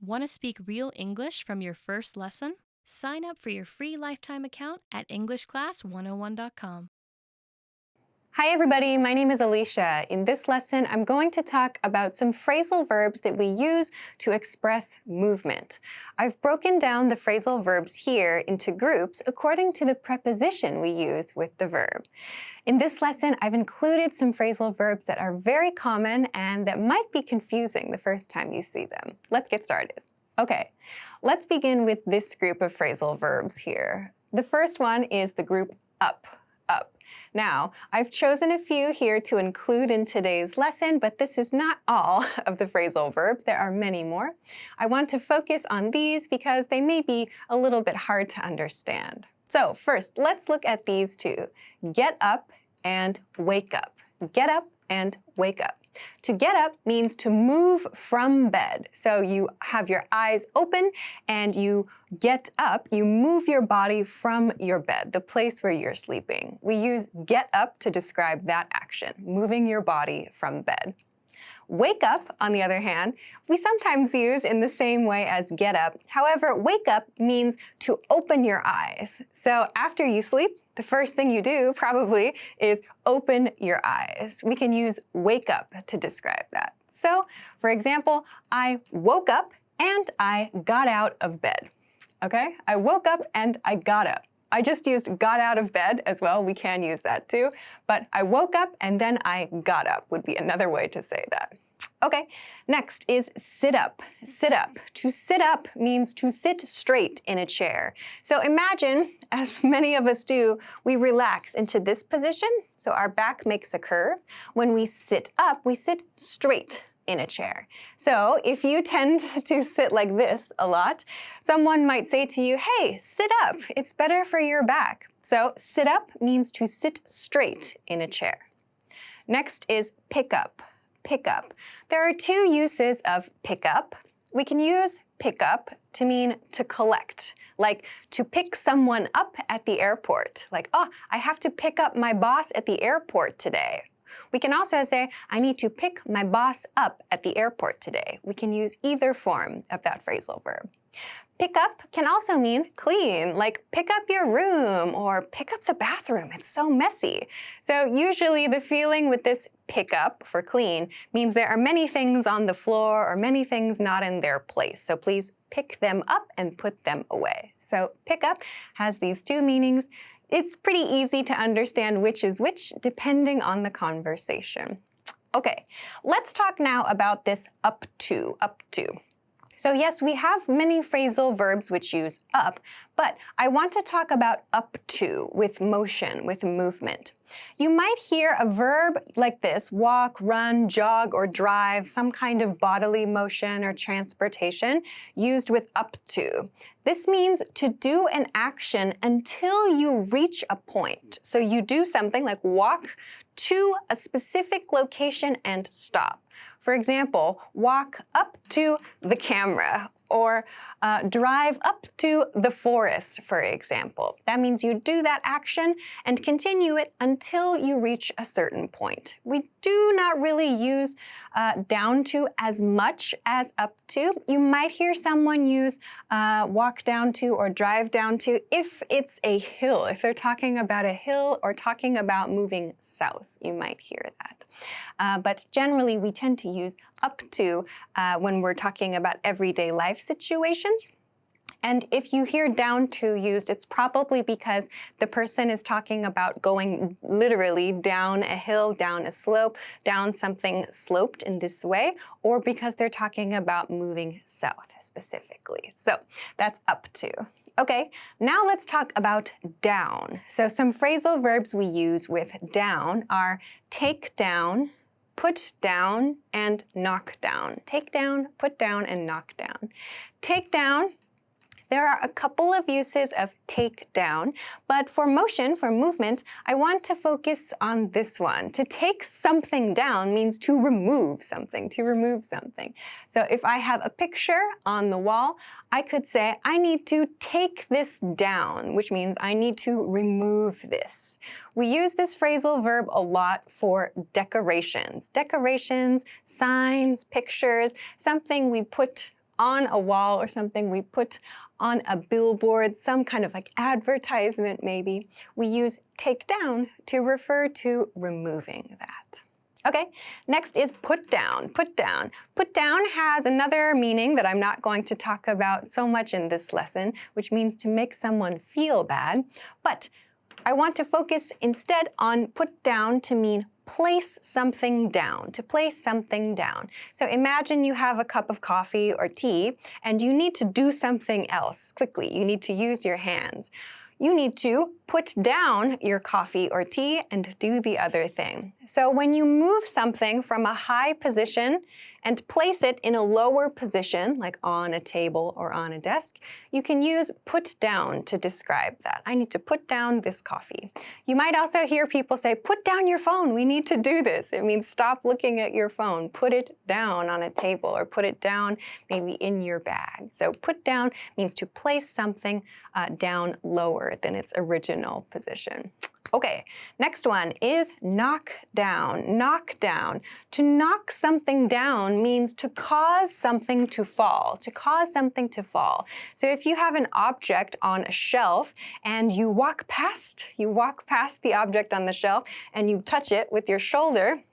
Want to speak real English from your first lesson? Sign up for your free lifetime account at EnglishClass101.com. Hi everybody, my name is Alicia. In this lesson, I'm going to talk about some phrasal verbs that we use to express movement. I've broken down the phrasal verbs here into groups according to the preposition we use with the verb. In this lesson, I've included some phrasal verbs that are very common and that might be confusing the first time you see them. Let's get started. Okay, let's begin with this group of phrasal verbs here. The first one is the group up. Now, I've chosen a few here to include in today's lesson, but this is not all of the phrasal verbs. There are many more. I want to focus on these because they may be a little bit hard to understand. So first, let's look at these two. Get up and wake up. Get up and wake up. To get up means to move from bed. So you have your eyes open and you get up, you move your body from your bed, the place where you're sleeping. We use get up to describe that action, moving your body from bed. Wake up, on the other hand, we sometimes use in the same way as get up. However, wake up means to open your eyes. So after you sleep, the first thing you do probably is open your eyes. We can use wake up to describe that. So, for example, I woke up and I got out of bed. Okay? I woke up and I got up. I just used got out of bed as well. We can use that too. But I woke up and then I got up would be another way to say that. Okay, next is sit up. Sit up. To sit up means to sit straight in a chair. So imagine, as many of us do, we relax into this position. So our back makes a curve. When we sit up, we sit straight in a chair. So if you tend to sit like this a lot, someone might say to you, hey, sit up. It's better for your back. So sit up means to sit straight in a chair. Next is pick up. Pick up. There are two uses of pick up. We can use pick up to mean to collect, like to pick someone up at the airport. Like, oh, I have to pick up my boss at the airport today. We can also say, I need to pick my boss up at the airport today. We can use either form of that phrasal verb. Pick up can also mean clean, like pick up your room or pick up the bathroom. It's so messy. So usually the feeling with this pick up for clean means there are many things on the floor or many things not in their place. So please pick them up and put them away. So pick up has these two meanings. It's pretty easy to understand which is which depending on the conversation. Okay, let's talk now about this up to. So yes, we have many phrasal verbs which use up, but I want to talk about up to with motion, with movement. You might hear a verb like this, walk, run, jog, or drive, some kind of bodily motion or transportation used with up to. This means to do an action until you reach a point. So you do something like walk to a specific location and stop. For example, walk up to the camera or drive up to the forest, for example. That means you do that action and continue it until you reach a certain point. We do not really use down to as much as up to. You might hear someone use walk down to or drive down to if it's a hill. If they're talking about a hill or talking about moving south, you might hear that. But generally, we tend to use up to when we're talking about everyday life situations. And if you hear down to used, it's probably because the person is talking about going literally down a hill, down a slope, down something sloped in this way, or because they're talking about moving south specifically. So that's up to. Okay, now let's talk about down. So some phrasal verbs we use with down are take down, put down, and knock down. Take down, put down, and knock down. Take down, there are a couple of uses of take down, but for motion, for movement, I want to focus on this one. To take something down means to remove something, So if I have a picture on the wall, I could say, I need to take this down, which means I need to remove this. We use this phrasal verb a lot for decorations. Decorations, signs, pictures, something we put on a wall or something. We put on a billboard, some kind of like advertisement maybe. We use take down to refer to removing that. Okay, next is put down, put down. Put down has another meaning that I'm not going to talk about so much in this lesson, which means to make someone feel bad. But I want to focus instead on put down to mean place something down, to place something down. So imagine you have a cup of coffee or tea and you need to do something else quickly. You need to use your hands. You need to put down your coffee or tea and do the other thing. So when you move something from a high position and place it in a lower position, like on a table or on a desk, you can use put down to describe that. I need to put down this coffee. You might also hear people say, put down your phone, we need to do this. It means stop looking at your phone, put it down on a table or put it down maybe in your bag. So put down means to place something down lower than its original position. Okay, next one is knock down. Knock down. To knock something down means to cause something to fall, to cause something to fall. So if you have an object on a shelf and you walk past the object on the shelf and you touch it with your shoulder,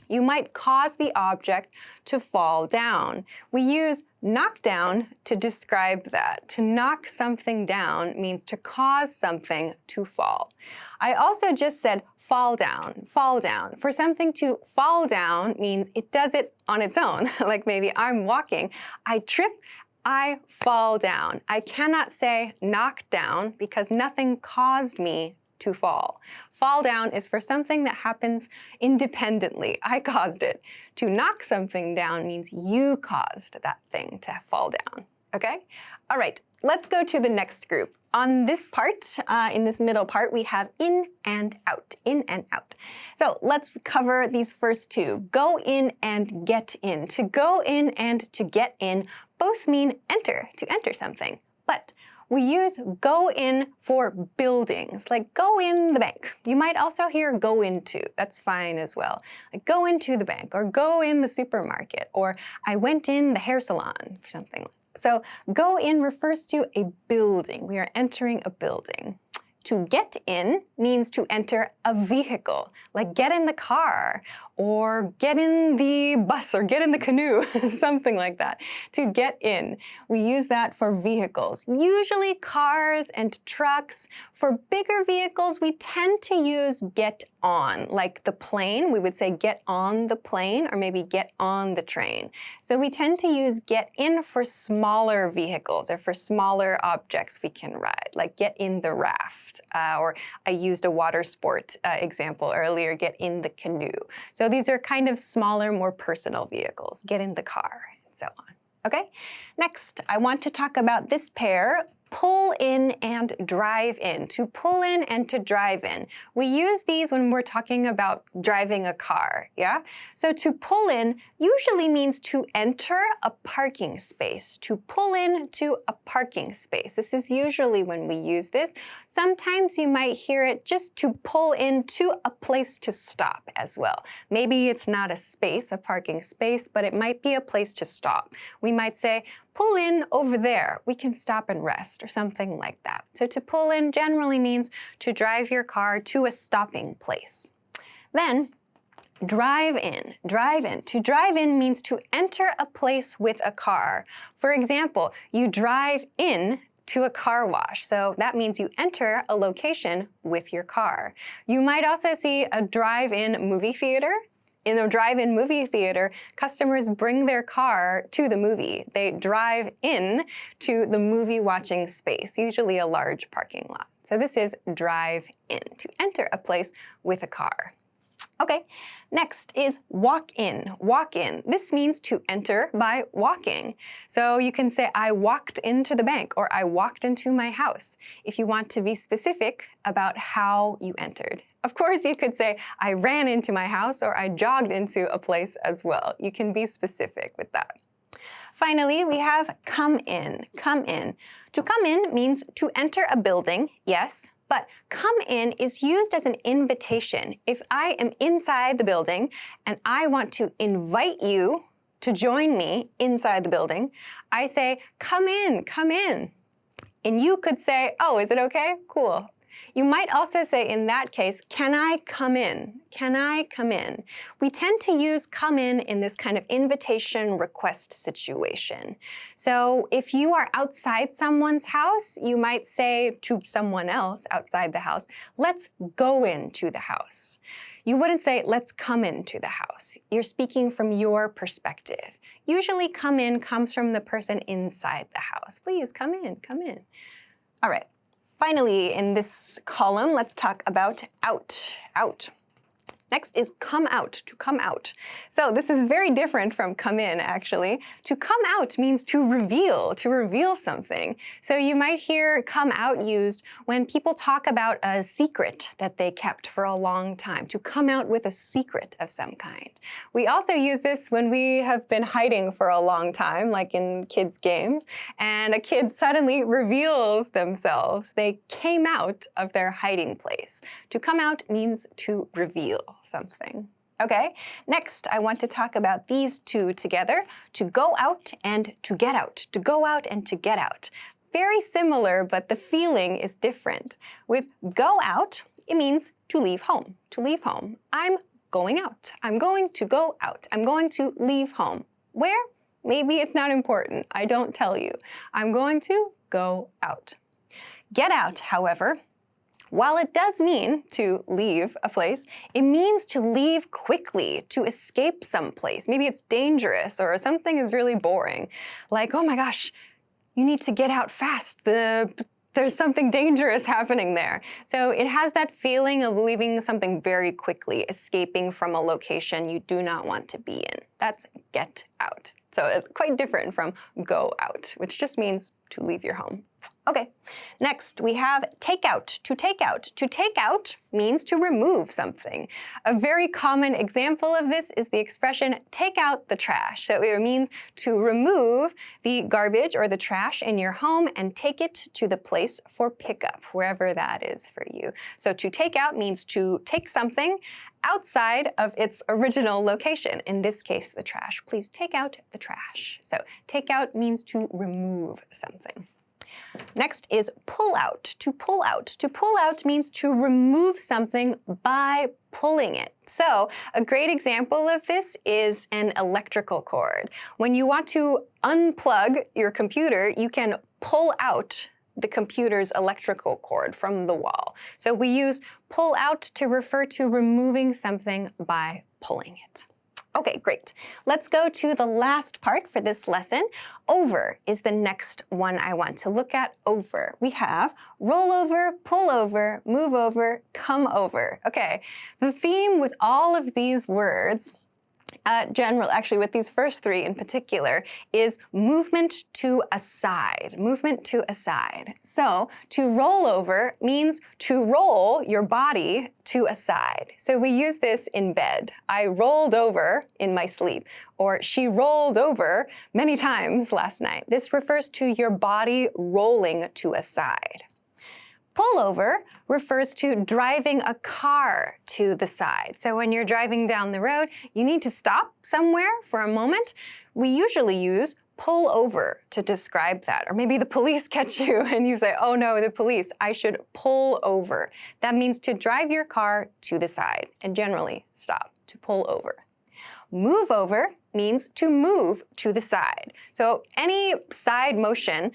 you might cause the object to fall down. We use knock down to describe that. To knock something down means to cause something to fall. I also just said fall down, fall down. For something to fall down means it does it on its own. Like maybe I'm walking, I trip, I fall down. I cannot say knock down because nothing caused me to fall. Fall down is for something that happens independently. I caused it. To knock something down means you caused that thing to fall down. Okay? All right, let's go to the next group. On this part, in this middle part, we have in and out, in and out. So let's cover these first two. Go in and get in. To go in and to get in both mean enter, to enter something. But we use go in for buildings, like go in the bank. You might also hear go into, that's fine as well. Like go into the bank, or go in the supermarket, or I went in the hair salon, or something. So go in refers to a building. We are entering a building. To get in means to enter a vehicle, like get in the car, or get in the bus, or get in the canoe, something like that. To get in, we use that for vehicles, usually cars and trucks. For bigger vehicles, we tend to use get on, like the plane. We would say get on the plane, or maybe get on the train. So we tend to use get in for smaller vehicles, or for smaller objects we can ride, like get in the raft. Or I used a water sport example earlier, get in the canoe. So these are kind of smaller, more personal vehicles. Get in the car, and so on. Okay? Next, I want to talk about this pair, pull in and drive in. To pull in and to drive in. We use these when we're talking about driving a car, yeah? So to pull in usually means to enter a parking space. To pull in to a parking space. This is usually when we use this. Sometimes you might hear it just to pull into a place to stop as well. Maybe it's not a space, a parking space, but it might be a place to stop. We might say, pull in over there. We can stop and rest, or something like that. So to pull in generally means to drive your car to a stopping place. Then, drive in, drive in. To drive in means to enter a place with a car. For example, you drive in to a car wash. So that means you enter a location with your car. You might also see a drive-in movie theater. In a drive-in movie theater, customers bring their car to the movie. They drive in to the movie watching space, usually a large parking lot. So this is drive in, to enter a place with a car. Okay, next is walk in. Walk in. This means to enter by walking. So you can say, I walked into the bank, or I walked into my house, if you want to be specific about how you entered. Of course, you could say, I ran into my house, or I jogged into a place as well. You can be specific with that. Finally, we have come in. Come in. To come in means to enter a building, yes, but come in is used as an invitation. If I am inside the building and I want to invite you to join me inside the building, I say, come in, come in. And you could say, oh, is it okay? Cool. You might also say in that case, can I come in? Can I come in? We tend to use come in this kind of invitation request situation. So if you are outside someone's house, you might say to someone else outside the house, let's go into the house. You wouldn't say, let's come into the house. You're speaking from your perspective. Usually come in comes from the person inside the house. Please come in, come in. All right. Finally, in this column, let's talk about out, out. Next is come out, to come out. So this is very different from come in, actually. To come out means to reveal something. So you might hear come out used when people talk about a secret that they kept for a long time, to come out with a secret of some kind. We also use this when we have been hiding for a long time, like in kids' games, and a kid suddenly reveals themselves. They came out of their hiding place. To come out means to reveal something. Okay, next I want to talk about these two together, to go out and to get out, to go out and to get out. Very similar, but the feeling is different. With go out, it means to leave home, to leave home. I'm going out. I'm going to go out. I'm going to leave home. Where? Maybe it's not important. I don't tell you. I'm going to go out. Get out, however, while it does mean to leave a place, it means to leave quickly, to escape someplace. Maybe it's dangerous or something is really boring. Like, oh my gosh, you need to get out fast. There's something dangerous happening there. So it has that feeling of leaving something very quickly, escaping from a location you do not want to be in. That's get out. So it's quite different from go out, which just means to leave your home. Okay, next we have take out, to take out. To take out means to remove something. A very common example of this is the expression take out the trash. So it means to remove the garbage or the trash in your home and take it to the place for pickup, wherever that is for you. So to take out means to take something outside of its original location, in this case, the trash. Please take out the trash. So take out means to remove something. Next is pull out, to pull out. To pull out means to remove something by pulling it. So a great example of this is an electrical cord. When you want to unplug your computer, you can pull out the computer's electrical cord from the wall. So we use pull out to refer to removing something by pulling it. Okay, great. Let's go to the last part for this lesson. Over is the next one I want to look at. Over. We have roll over, pull over, move over, come over. Okay, the theme with all of these words, actually with these first three in particular, is movement to a side, movement to a side. So to roll over means to roll your body to a side. So we use this in bed. I rolled over in my sleep, or she rolled over many times last night. This refers to your body rolling to a side. Pullover refers to driving a car to the side. So when you're driving down the road, you need to stop somewhere for a moment. We usually use pull over to describe that. Or maybe the police catch you and you say, oh no, the police, I should pull over. That means to drive your car to the side and generally stop, to pull over. Move over means to move to the side. So any side motion,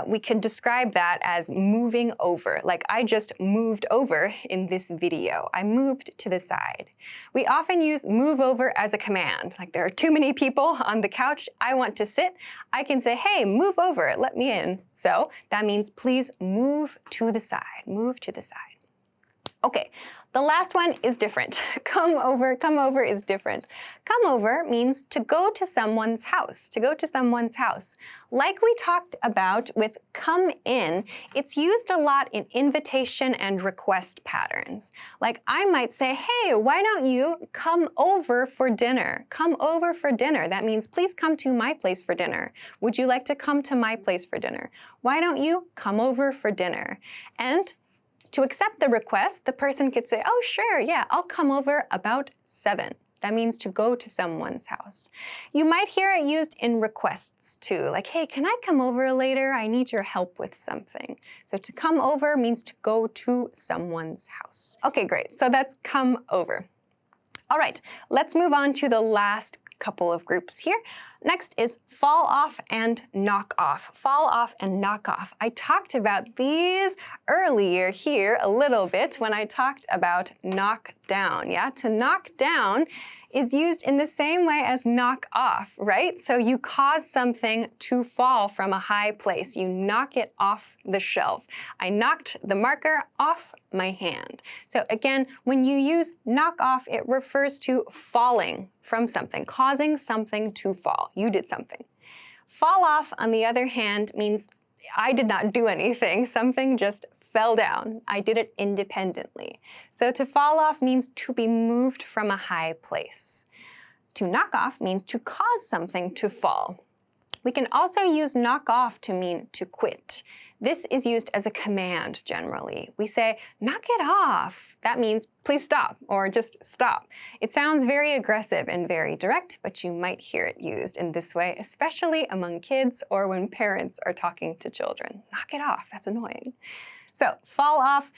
we can describe that as moving over. Like I just moved over in this video. I moved to the side. We often use move over as a command. Like there are too many people on the couch. I want to sit. I can say, hey, move over, let me in. So that means please move to the side, move to the side. Okay, the last one is different. Come over is different. Come over means to go to someone's house, to go to someone's house. Like we talked about with come in, it's used a lot in invitation and request patterns. Like I might say, hey, why don't you come over for dinner? Come over for dinner. That means please come to my place for dinner. Would you like to come to my place for dinner? Why don't you come over for dinner? And to accept the request, the person could say, oh, sure, yeah, I'll come over about 7. That means to go to someone's house. You might hear it used in requests too, like, hey, can I come over later? I need your help with something. So to come over means to go to someone's house. Okay, great. So that's come over. All right, let's move on to the last couple of groups here. Next is fall off and knock off. Fall off and knock off. I talked about these earlier here a little bit when I talked about knock down. Yeah, to knock down is used in the same way as knock off, right? So you cause something to fall from a high place. You knock it off the shelf. I knocked the marker off my hand. So again, when you use knock off, it refers to falling from something, causing something to fall. You did something. Fall off, on the other hand, means I did not do anything. Something just fell down. I did it independently. So to fall off means to be moved from a high place. To knock off means to cause something to fall. We can also use knock off to mean to quit. This is used as a command generally. We say, knock it off. That means please stop or just stop. It sounds very aggressive and very direct, but you might hear it used in this way, especially among kids or when parents are talking to children. Knock it off, that's annoying. So fall off,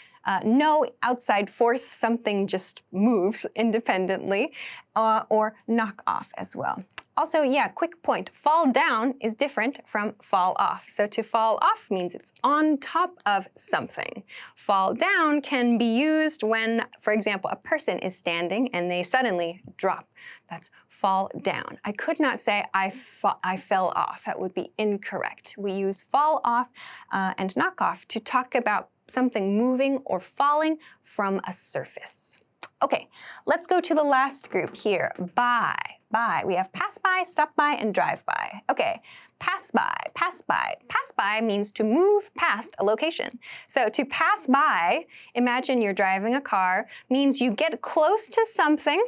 no outside force, something just moves independently, or knock off as well. Also, yeah, quick point, fall down is different from fall off. So to fall off means it's on top of something. Fall down can be used when, for example, a person is standing and they suddenly drop. That's fall down. I could not say I fell off. That would be incorrect. We use fall off and knock off to talk about something moving or falling from a surface. Okay, let's go to the last group here, by. By. We have pass by, stop by, and drive by. Okay, pass by, pass by. Pass by means to move past a location. So to pass by, imagine you're driving a car, means you get close to something,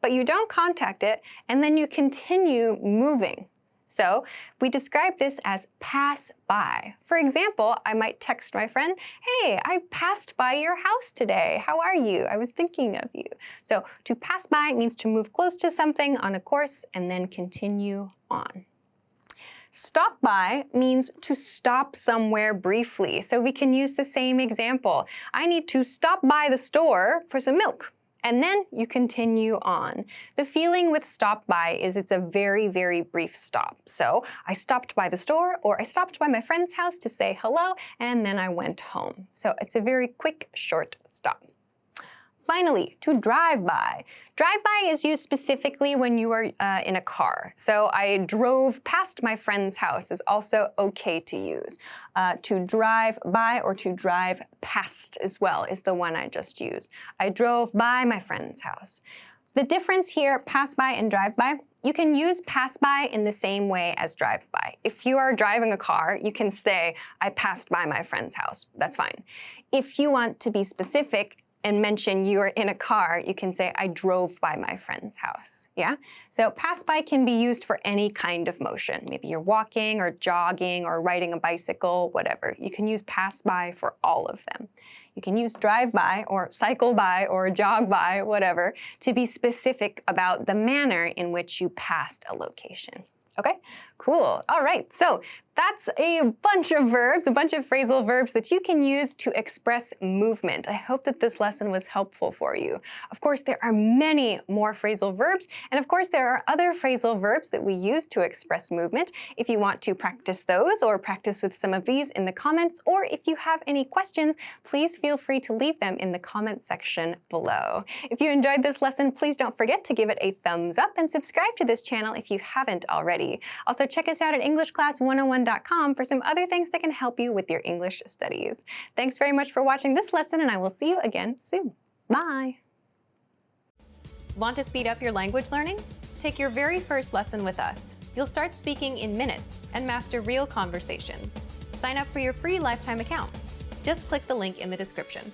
but you don't contact it, and then you continue moving. So we describe this as pass by. For example, I might text my friend, hey, I passed by your house today. How are you? I was thinking of you. So to pass by means to move close to something on a course and then continue on. Stop by means to stop somewhere briefly. So we can use the same example. I need to stop by the store for some milk. And then you continue on. The feeling with stop by is it's a very, very brief stop. So I stopped by the store or I stopped by my friend's house to say hello and then I went home. So it's a very quick, short stop. Finally, to drive by. Drive by is used specifically when you are in a car. So I drove past my friend's house is also okay to use. To drive by or to drive past as well is the one I just used. I drove by my friend's house. The difference here, pass by and drive by, you can use pass by in the same way as drive by. If you are driving a car, you can say, I passed by my friend's house. That's fine. If you want to be specific, and mention you're in a car, you can say, I drove by my friend's house, yeah? So pass by can be used for any kind of motion. Maybe you're walking or jogging or riding a bicycle, whatever. You can use pass by for all of them. You can use drive by or cycle by or jog by, whatever, to be specific about the manner in which you passed a location. Okay, cool. All right, so that's a bunch of verbs, a bunch of phrasal verbs that you can use to express movement. I hope that this lesson was helpful for you. Of course, there are many more phrasal verbs, and of course, there are other phrasal verbs that we use to express movement. If you want to practice those or practice with some of these in the comments, or if you have any questions, please feel free to leave them in the comment section below. If you enjoyed this lesson, please don't forget to give it a thumbs up and subscribe to this channel if you haven't already. Also, check us out at EnglishClass101.com for some other things that can help you with your English studies. Thanks very much for watching this lesson, and I will see you again soon. Bye! Want to speed up your language learning? Take your very first lesson with us. You'll start speaking in minutes and master real conversations. Sign up for your free lifetime account. Just click the link in the description.